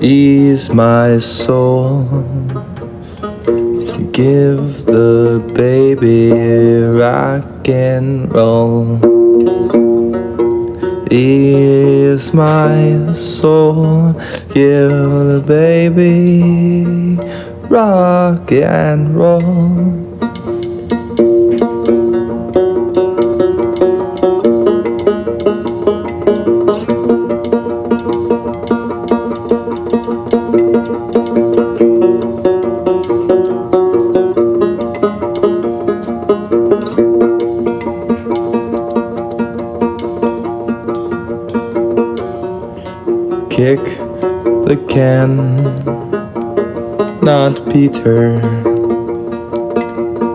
Ease my soul, give the baby rock and roll. Ease my soul, give the baby rock and roll. Kick the can, not Peter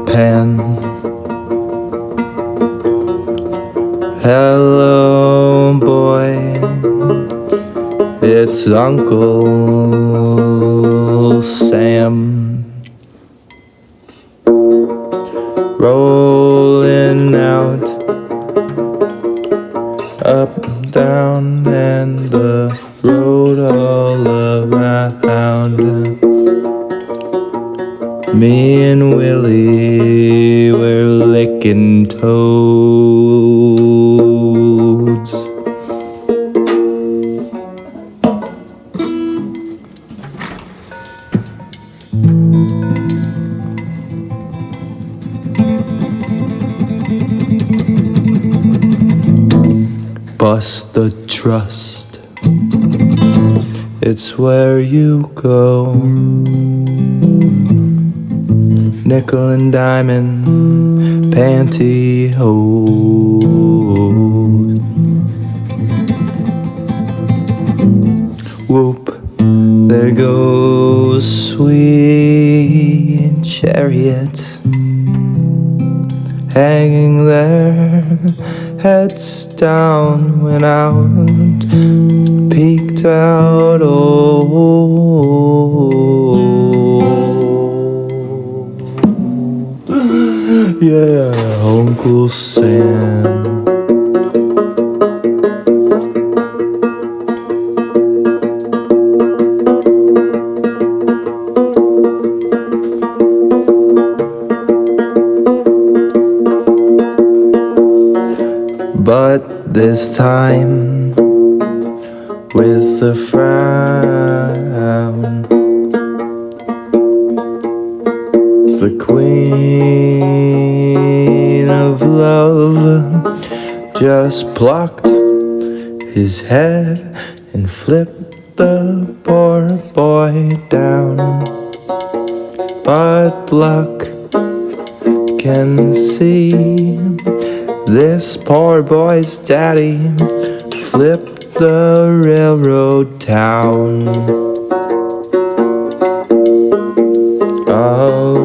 Pan. Hello, boy, it's Uncle Sam. Rolling out, up, down, and the road all around. Me and Willie were licking toads. Bust the trust, it's where you go. Nickel and diamond pantyhose. Whoop, there goes sweet chariot, hanging there, heads down, went out, peeked out, yeah, Uncle Sam. But this time with a frown, the queen of love just plucked his head and flipped the poor boy down. But luck can see this poor boy's daddy flipped the railroad town. Oh,